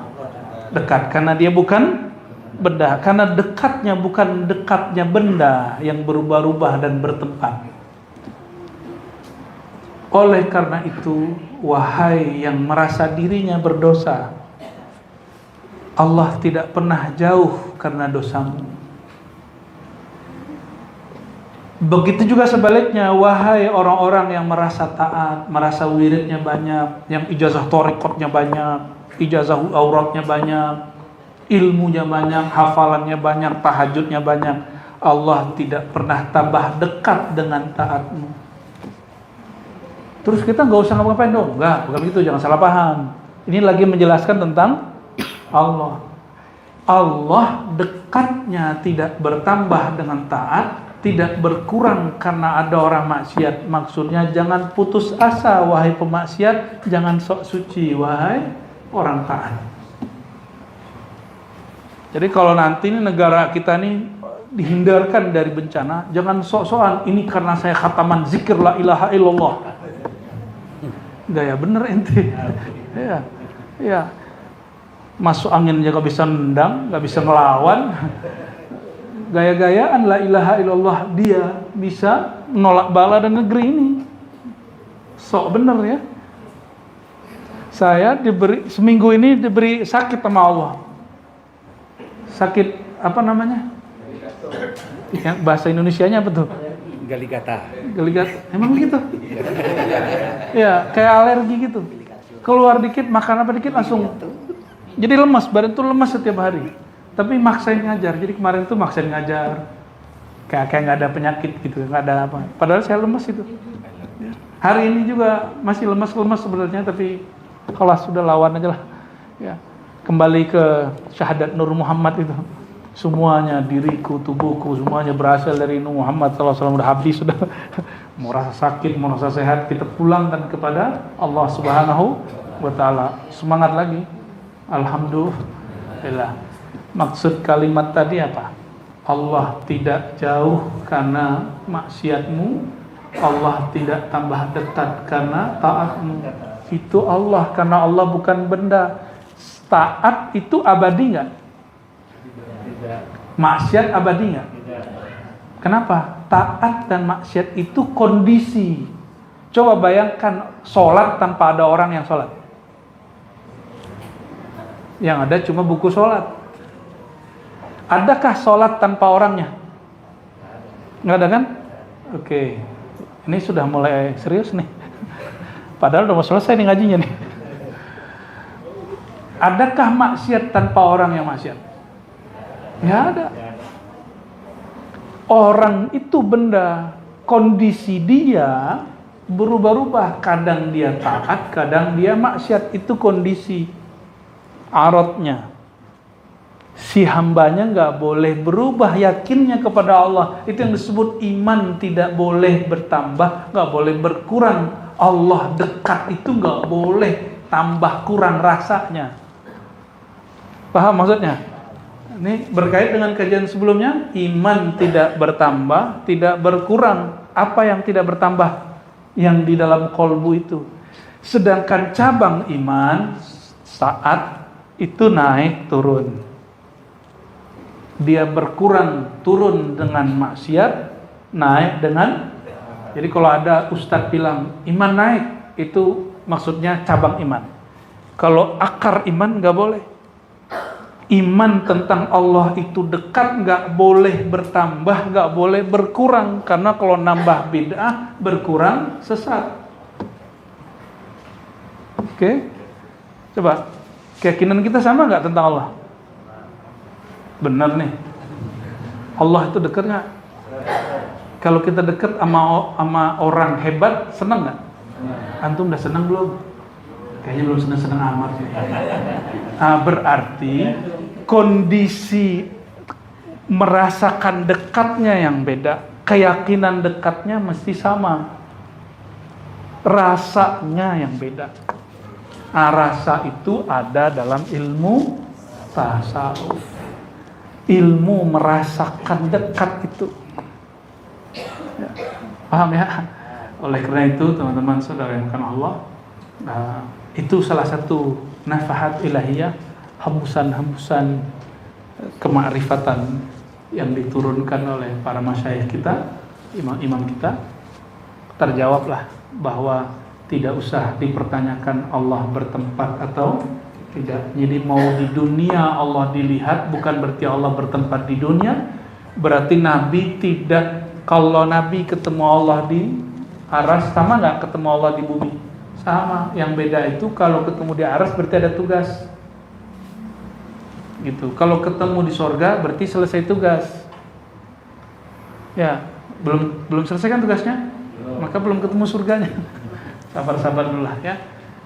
dekat, karena dia bukan benda, karena dekatnya bukan dekatnya benda yang berubah-ubah dan bertempat. Oleh karena itu, wahai yang merasa dirinya berdosa, Allah tidak pernah jauh karena dosamu. Begitu juga sebaliknya, wahai orang-orang yang merasa taat, merasa wiridnya banyak, yang ijazah thariqatnya banyak, ijazah auratnya banyak, ilmunya banyak, hafalannya banyak, tahajudnya banyak, Allah tidak pernah tambah dekat dengan taatmu. Terus kita nggak usah ngapain dong? Enggak, bukan begitu, jangan salah paham. Ini lagi menjelaskan tentang Allah. Allah dekatnya tidak bertambah dengan taat, tidak berkurang karena ada orang maksiat. Maksudnya jangan putus asa wahai pemaksiat, jangan sok suci wahai orang taat. Jadi kalau nanti ini negara kita nih dihindarkan dari bencana, jangan sok-sokan ini karena saya khataman zikir la ilaha illallah. Gaya bener ente. Ya. Ya. Masuk angin aja gak bisa nendang, gak bisa ngelawan. Gaya-gayaan la ilaha illallah, dia bisa menolak bala dan negeri ini. Sok bener ya. Saya seminggu ini diberi sakit sama Allah. Sakit apa namanya? Yang bahasa Indonesianya apa tuh? Galigata. Emang gitu? Ya, kayak alergi gitu. Keluar dikit, makan apa dikit langsung. Jadi lemas, badan tuh lemas setiap hari. Tapi maksain ngajar. Jadi kemarin tuh maksain ngajar. Kayak nggak ada penyakit gitu, nggak ada apa. Padahal saya lemas itu. Hari ini juga masih lemas-lemas sebenarnya, tapi kalau sudah lawan aja lah. Ya. Kembali ke syahadat Nur Muhammad itu. Semuanya, diriku, tubuhku, semuanya berasal dari Nur Muhammad SAW. Udah habis, sudah mau rasa sakit, mau rasa sehat, kita pulangkan kepada Allah Subhanahu wa Ta'ala. Semangat lagi. Alhamdulillah. Maksud kalimat tadi apa? Allah tidak jauh karena maksiatmu, Allah tidak tambah dekat karena taatmu. Itu Allah, karena Allah bukan benda. Taat itu abadi nggak? Maksiat abadi nggak? Kenapa? Taat dan maksiat itu kondisi. Coba bayangkan sholat tanpa ada orang yang sholat. Yang ada cuma buku sholat. Adakah sholat tanpa orangnya? Nggak ada kan? Oke. Ini sudah mulai serius nih. Padahal udah mau selesai nih ngajinya nih. Adakah maksiat tanpa orang yang maksiat? Ya ada. Orang itu benda, kondisi dia berubah-ubah. Kadang dia taat, kadang dia maksiat. Itu kondisi aratnya. Si hambanya nggak boleh berubah yakinnya kepada Allah. Itu yang disebut iman, tidak boleh bertambah, nggak boleh berkurang. Allah dekat itu nggak boleh tambah kurang rasanya. Paham maksudnya? Ini berkait dengan kajian sebelumnya. Iman tidak bertambah, tidak berkurang. Apa yang tidak bertambah? Yang di dalam kolbu itu. Sedangkan cabang iman saat itu naik turun. Dia berkurang turun dengan maksiat, naik dengan. Jadi kalau ada ustadz bilang iman naik, itu maksudnya cabang iman. Kalau akar iman nggak boleh. Iman tentang Allah itu dekat, nggak boleh bertambah, nggak boleh berkurang. Karena kalau nambah bid'ah, berkurang sesat. Oke, coba keyakinan kita sama nggak tentang Allah? Benar nih. Allah itu dekat nggak? Kalau kita dekat sama orang hebat, senang nggak? Antum udah senang belum? Kayaknya belum senang-senang amat sih. Berarti kondisi merasakan dekatnya yang beda, keyakinan dekatnya mesti sama, rasanya yang beda. Rasa itu ada dalam ilmu tasawuf, ilmu merasakan dekat itu. Ya, paham ya? Oleh karena itu teman-teman saudara yang kan Allah, itu salah satu nafahat ilahiyah, hembusan-hembusan kemakrifatan yang diturunkan oleh para masyayikh kita, imam-imam kita. Terjawablah bahwa tidak usah dipertanyakan Allah bertempat atau tidak. Jadi mau di dunia Allah dilihat bukan berarti Allah bertempat di dunia. Berarti Nabi tidak, kalau Nabi ketemu Allah di aras, sama nggak ketemu Allah di bumi? Sama. Yang beda itu kalau ketemu di aras berarti ada tugas. Gitu. Kalau ketemu di sorga berarti selesai tugas. Ya, belum selesai kan tugasnya? Maka belum ketemu surganya. Sabar-sabar dulu lah ya.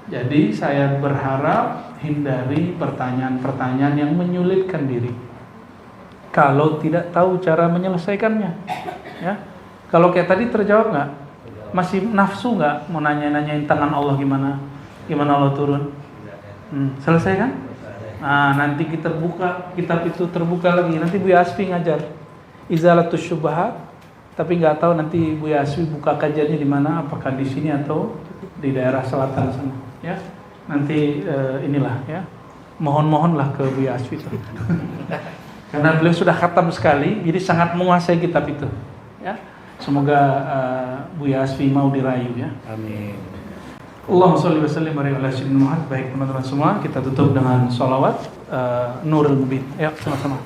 Jadi saya berharap hindari pertanyaan-pertanyaan yang menyulitkan diri. Kalau tidak tahu cara menyelesaikannya, ya. Kalau kayak tadi terjawab nggak? Masih nafsu nggak mau nanyain tangan Allah gimana? Gimana Allah turun? Selesai kan? Nah, nanti kita buka kitab itu terbuka lagi. Nanti Bu Asfi ngajar Izalatus Syubhat, tapi nggak tahu nanti Bu Asfi buka kajiannya di mana? Apakah di sini atau di daerah selatan sana? Ya, nanti inilah ya. Mohon-mohonlah ke Bu Asfi itu. Karena beliau sudah khatam sekali, jadi sangat menguasai kitab itu. Ya, semoga Bu Asfi mau dirayu ya. Amin. Allahumma sholli wa sallim ala sayyidina Muhammad. Baik teman-teman semua, kita tutup dengan sholawat Nurul Mubin. Ya, sama-sama.